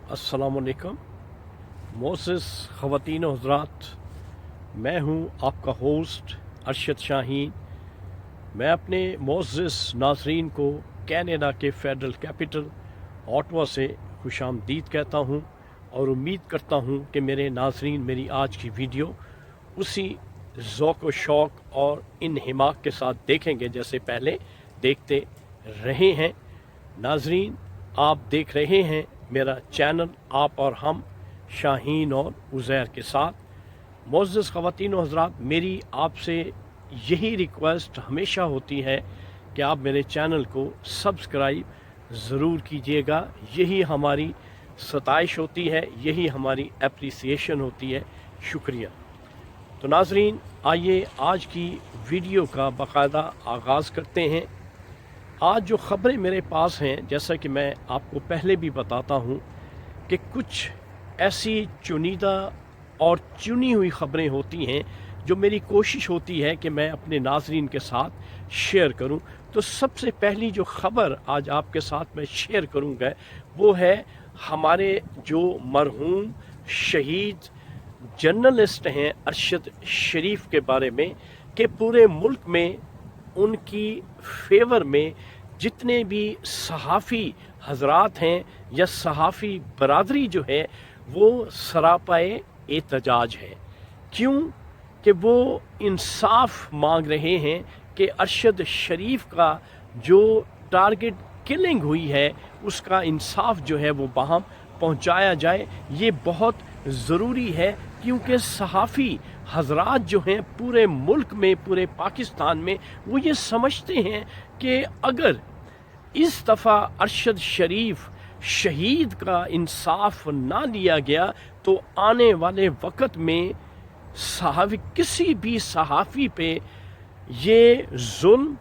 अस्सलामुअलैकुम मोसेस ख़वातीन व हज़रात, मैं हूँ आपका होस्ट अरशद शाहीन। मैं अपने मोअज़्ज़िज़ नाज़रीन को कनाडा के फेडरल कैपिटल ऑटवा से खुशामदीद कहता हूँ और उम्मीद करता हूँ कि मेरे नाज़रीन मेरी आज की वीडियो उसी ज़ौक़ व शौक़ और इन्हिमाक के साथ देखेंगे जैसे पहले देखते रहे हैं। नाज़रीन, आप देख रहे हैं मेरा चैनल आप और हम शाहीन और उज़ैर के साथ। मुअज़्ज़िज़ ख़वातीन व हज़रात, मेरी आपसे यही रिक्वेस्ट हमेशा होती है कि आप मेरे चैनल को सब्सक्राइब ज़रूर कीजिएगा। यही हमारी सताइश होती है, यही हमारी एप्रिसिएशन होती है। शुक्रिया। तो नाज़रीन, आइए आज की वीडियो का बाकायदा आगाज़ करते हैं। आज जो ख़बरें मेरे पास हैं, जैसा कि मैं आपको पहले भी बताता हूँ कि कुछ ऐसी चुनिंदा और चुनी हुई ख़बरें होती हैं जो मेरी कोशिश होती है कि मैं अपने नाज़रीन के साथ शेयर करूं। तो सबसे पहली जो ख़बर आज आपके साथ मैं शेयर करूंगा वो है हमारे जो मरहूम शहीद जर्नलिस्ट हैं अरशद शरीफ के बारे में, कि पूरे मुल्क में उनकी फेवर में जितने भी सहाफ़ी हजरात हैं या सहाफ़ी बरादरी जो है वो सरापाए एहतजाज है। क्यों? कि वो इंसाफ मांग रहे हैं कि अरशद शरीफ का जो टारगेट किलिंग हुई है उसका इंसाफ जो है वो बाहम पहुंचाया जाए। ये बहुत ज़रूरी है क्योंकि सहाफ़ी हजरात जो हैं पूरे मुल्क में, पूरे पाकिस्तान में, वो ये समझते हैं कि अगर इस दफ़ा अरशद शरीफ शहीद का इंसाफ ना लिया गया तो आने वाले वक़्त में किसी भी सहाफ़ी पे ये जुल्म,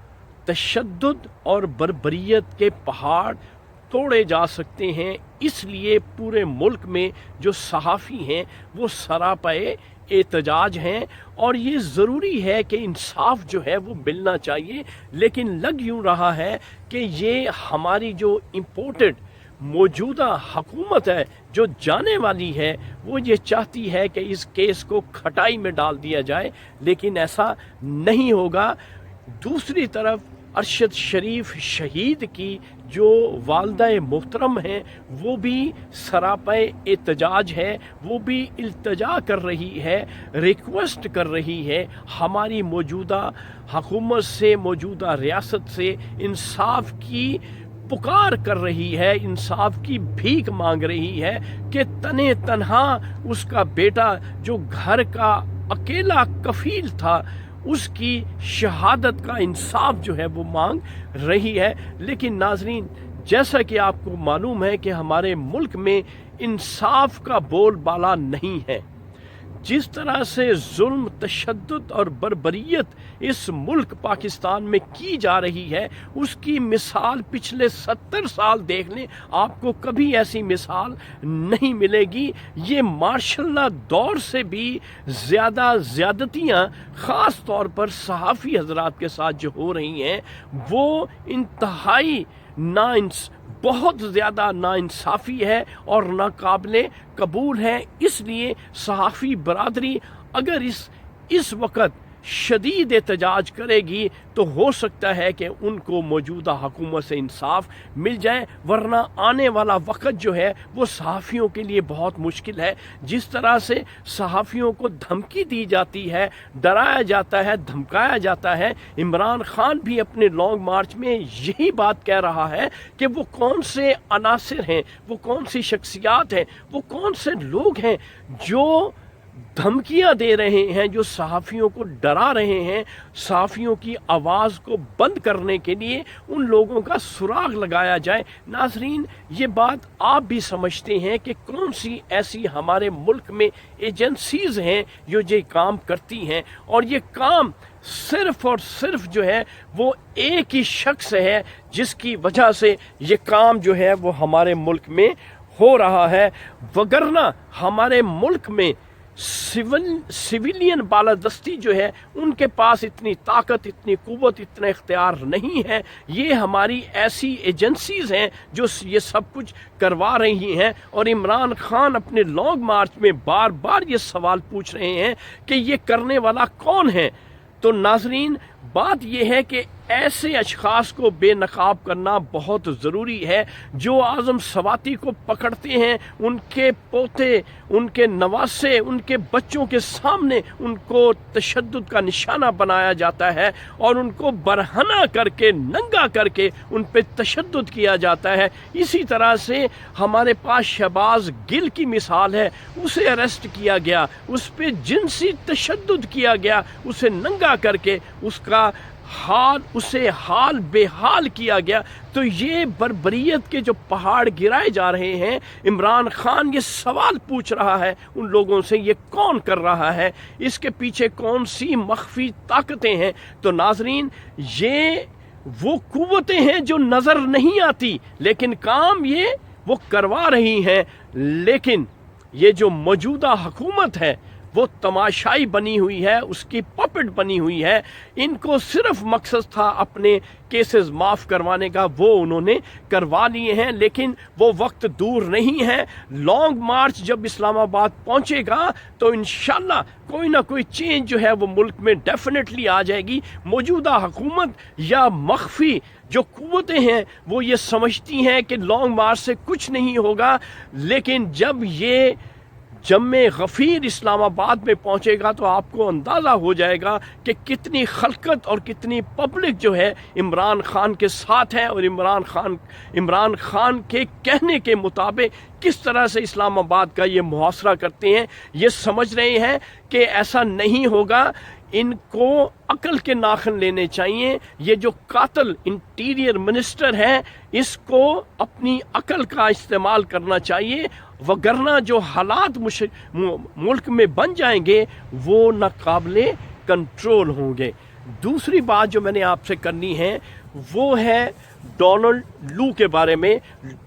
तशद्दुद और बर्बरियत के पहाड़ तोड़े जा सकते हैं। इसलिए पूरे मुल्क में जो सहाफ़ी हैं वो सरापाए एहतजाज हैं और ये ज़रूरी है कि इंसाफ जो है वो मिलना चाहिए। लेकिन लग यूँ रहा है कि ये हमारी जो इम्पोर्टेड मौजूदा हुकूमत है जो जाने वाली है वो ये चाहती है कि इस केस को खटाई में डाल दिया जाए, लेकिन ऐसा नहीं होगा। दूसरी तरफ अरशद शरीफ शहीद की जो वालदा मोहतरम हैं वो भी सरापाए एहतजाज है, वो भी इल्तजा कर रही है, रिक्वेस्ट कर रही है हमारी मौजूदा हुकूमत से, मौजूदा रियासत से इंसाफ की पुकार कर रही है, इंसाफ की भीख मांग रही है कि तने तन्हा उसका बेटा जो घर का अकेला कफील था उसकी शहादत का इंसाफ जो है वो मांग रही है। लेकिन नाजरीन, जैसा कि आपको मालूम है कि हमारे मुल्क में इंसाफ का बोलबाला नहीं है। जिस तरह से जुल्म, तशद्दुद और बर्बरियत इस मुल्क पाकिस्तान में की जा रही है उसकी मिसाल पिछले 70 साल देख लें, आपको कभी ऐसी मिसाल नहीं मिलेगी। ये मार्शल दौर से भी ज़्यादा ज़्यादतियाँ ख़ास तौर पर सहाफ़ी हजरात के साथ जो हो रही हैं वो इंतहाई बहुत ज़्यादा नाइंसाफ़ी है और नाकाबिले कबूल है। इसलिए सहाफ़ी बरादरी अगर इस वक्त शदीद एहतजाज करेगी तो हो सकता है कि उनको मौजूदा हुकूमत से इंसाफ मिल जाए, वरना आने वाला वक्त जो है वो सहाफ़ियों के लिए बहुत मुश्किल है। जिस तरह से सहाफ़ियों को धमकी दी जाती है, डराया जाता है, धमकाया जाता है, इमरान खान भी अपने लॉन्ग मार्च में यही बात कह रहा है कि वो कौन से अनासिर हैं, वो कौन सी शख्सियात हैं, वो कौन से लोग हैं जो धमकियां दे रहे हैं, जो सहाफ़ियों को डरा रहे हैं। सहाफ़ियों की आवाज़ को बंद करने के लिए उन लोगों का सुराग लगाया जाए। नाजरीन, ये बात आप भी समझते हैं कि कौन सी ऐसी हमारे मुल्क में एजेंसीज़ हैं जो ये काम करती हैं, और ये काम सिर्फ़ और सिर्फ जो है वो एक ही शख्स है जिसकी वजह से ये काम जो है वो हमारे मुल्क में हो रहा है। वगरना हमारे मुल्क में सिविलियन बालादस्ती जो है उनके पास इतनी ताकत, इतनी कुव्वत, इतना इख्तियार नहीं है। ये हमारी ऐसी एजेंसीज हैं जो ये सब कुछ करवा रही हैं। और इमरान खान अपने लॉन्ग मार्च में बार बार ये सवाल पूछ रहे हैं कि ये करने वाला कौन है। तो नाजरीन, बात यह है कि ऐसे अशखास को बेनकाब करना बहुत ज़रूरी है जो आज़म सवाती को पकड़ते हैं, उनके पोते, उनके नवासे, उनके बच्चों के सामने उनको तशद्दुद का निशाना बनाया जाता है और उनको बरहना करके, नंगा करके उन पे तशद्दुद किया जाता है। इसी तरह से हमारे पास शहबाज गिल की मिसाल है, उसे अरेस्ट किया गया, उस पे जिनसी तशद्दुद किया गया, उसे नंगा करके उसे हाल बेहाल किया गया। तो ये बर्बरियत के जो पहाड़ गिराए जा रहे हैं, इमरान खान ये सवाल पूछ रहा है उन लोगों से, ये कौन कर रहा है, इसके पीछे कौन सी मख्फी ताकतें हैं। तो नाजरीन, ये वो कुव्वतें हैं जो नज़र नहीं आती लेकिन काम ये वो करवा रही हैं। लेकिन ये जो मौजूदा हुकूमत है वो तमाशाई बनी हुई है, उसकी पपेट बनी हुई है। इनको सिर्फ मकसद था अपने केसेस माफ़ करवाने का, वो उन्होंने करवा लिए हैं। लेकिन वो वक्त दूर नहीं है। लॉन्ग मार्च जब इस्लामाबाद पहुंचेगा तो इंशाल्लाह कोई ना कोई चेंज जो है वो मुल्क में डेफिनेटली आ जाएगी। मौजूदा हुकूमत या मख्फी जो कुव्वतें हैं वो ये समझती हैं कि लॉन्ग मार्च से कुछ नहीं होगा, लेकिन जब ये जम्मे गफ़ीर इस्लामाबाद में पहुंचेगा तो आपको अंदाज़ा हो जाएगा कि कितनी खलकत और कितनी पब्लिक जो है इमरान खान के साथ है और इमरान खान के कहने के मुताबिक किस तरह से इस्लामाबाद का ये मुहासरा करते हैं। ये समझ रहे हैं कि ऐसा नहीं होगा। इनको अकल के नाखन लेने चाहिए। ये जो कातिल इंटीरियर मिनिस्टर है, इसको अपनी अकल का इस्तेमाल करना चाहिए, वगरना जो हालात मुल्क में बन जाएंगे वो नाकाबिले कंट्रोल होंगे। दूसरी बात जो मैंने आपसे करनी है वो है डोनाल्ड लू के बारे में।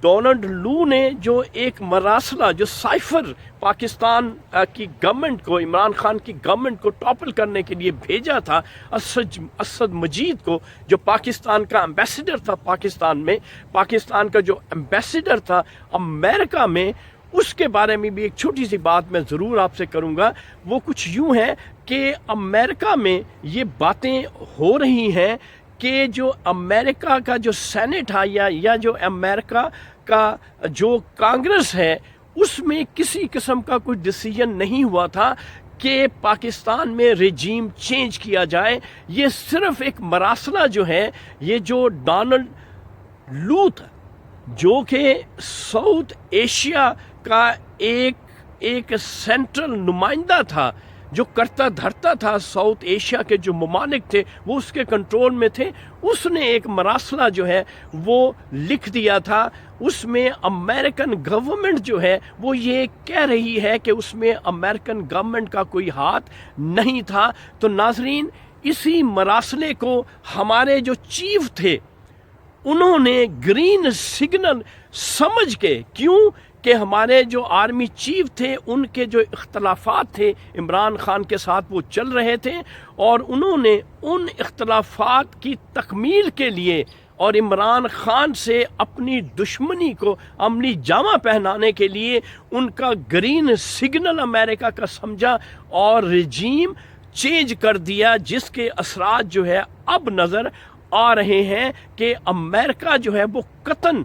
डोनाल्ड लू ने जो एक मरासला, जो साइफर पाकिस्तान की गवर्नमेंट को, इमरान खान की गवर्नमेंट को टॉपल करने के लिए भेजा था, असद मजीद को, जो पाकिस्तान का एम्बेसडर था पाकिस्तान में, पाकिस्तान का जो एम्बेसडर था अमेरिका में, उसके बारे में भी एक छोटी सी बात मैं ज़रूर आपसे करूँगा। वो कुछ यूँ है कि अमेरिका में ये बातें हो रही हैं कि जो अमेरिका का जो सेनेट है या जो अमेरिका का जो कांग्रेस है, उसमें किसी किस्म का कोई डिसीजन नहीं हुआ था कि पाकिस्तान में रेजीम चेंज किया जाए। ये सिर्फ एक मरासला जो है, ये जो डोनाल्ड लू था, जो कि साउथ एशिया का एक सेंट्रल नुमाइंदा था, जो करता धरता था, साउथ एशिया के जो ममालिक थे वो उसके कंट्रोल में थे, उसने एक मरासला जो है वो लिख दिया था। उसमें अमेरिकन गवर्नमेंट जो है वो ये कह रही है कि उसमें अमेरिकन गवर्नमेंट का कोई हाथ नहीं था। तो नाजरीन, इसी मरासले को हमारे जो चीफ थे उन्होंने ग्रीन सिग्नल समझ के, क्यों कि हमारे जो आर्मी चीफ थे उनके जो इख्तलाफात थे इमरान खान के साथ वो चल रहे थे, और उन्होंने उन इख्तलाफात की तकमील के लिए और इमरान खान से अपनी दुश्मनी को अमली जामा पहनाने के लिए उनका ग्रीन सिग्नल अमेरिका का समझा और रेजीम चेंज कर दिया, जिसके असरात जो है अब नज़र आ रहे हैं कि अमेरिका जो है वो कतन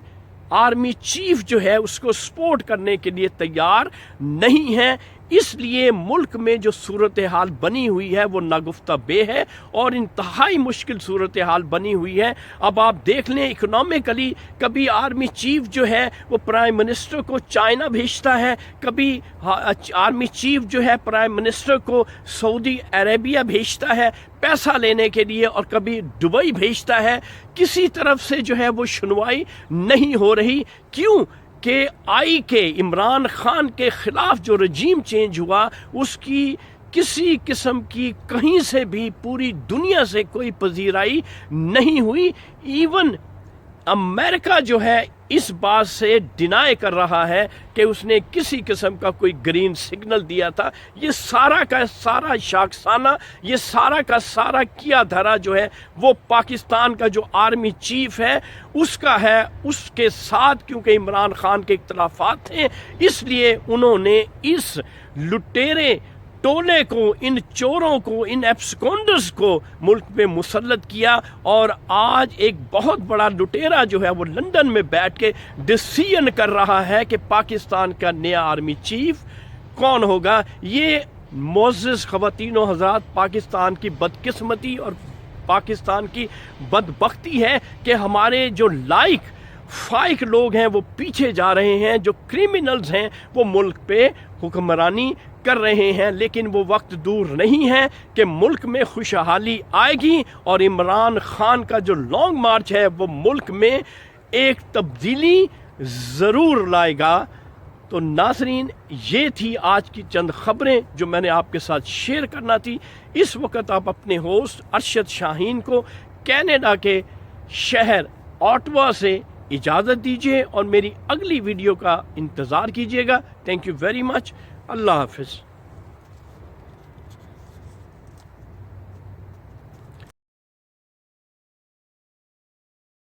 आर्मी चीफ जो है उसको सपोर्ट करने के लिए तैयार नहीं है। इसलिए मुल्क में जो सूरत हाल बनी हुई है वो नागुफ्ता बे है और इंतहाई मुश्किल सूरत हाल बनी हुई है। अब आप देख लें, इकोनॉमिकली कभी आर्मी चीफ जो है वो प्राइम मिनिस्टर को चाइना भेजता है, कभी आर्मी चीफ जो है प्राइम मिनिस्टर को सऊदी अरेबिया भेजता है पैसा लेने के लिए, और कभी दुबई भेजता है। किसी तरफ से जो है वो सुनवाई नहीं हो रही। क्यों कि इमरान खान के खिलाफ जो रजीम चेंज हुआ उसकी किसी किस्म की कहीं से भी पूरी दुनिया से कोई पजीराई नहीं हुई। इवन अमेरिका जो है اس بات سے ڈینائی کر رہا ہے کہ اس نے کسی قسم کا کوئی گرین سگنل دیا تھا. یہ سارا کا سارا شاخسانہ، یہ سارا کا سارا کیا دھرا جو ہے وہ پاکستان کا جو آرمی چیف ہے اس کا ہے. اس کے ساتھ کیونکہ عمران خان کے اختلافات تھے اس لیے انہوں نے اس لٹیرے ٹولے کو، ان چوروں کو، ان ایبسکونڈرز کو ملک میں مسلط کیا. اور آج ایک بہت بڑا لٹیرا جو ہے وہ لندن میں بیٹھ کے ڈیسیژن کر رہا ہے کہ پاکستان کا نیا آرمی چیف کون ہوگا. یہ معزز خواتین و حضرات، پاکستان کی بدقسمتی اور پاکستان کی بدبختی ہے کہ ہمارے جو فائق لوگ ہیں وہ پیچھے جا رہے ہیں، جو کرمنلز ہیں وہ ملک پہ حکمرانی کر رہے ہیں. لیکن وہ وقت دور نہیں ہے کہ ملک میں خوشحالی آئے گی اور عمران خان کا جو لانگ مارچ ہے وہ ملک میں ایک تبدیلی ضرور لائے گا. تو ناظرین، یہ تھی آج کی چند خبریں جو میں نے آپ کے ساتھ شیئر کرنا تھی. اس وقت آپ اپنے ہوسٹ ارشد شاہین کو کینیڈا کے شہر آٹوا سے اجازت دیجیے اور میری اگلی ویڈیو کا انتظار کیجیے گا. Thank you very much. اللہ حافظ.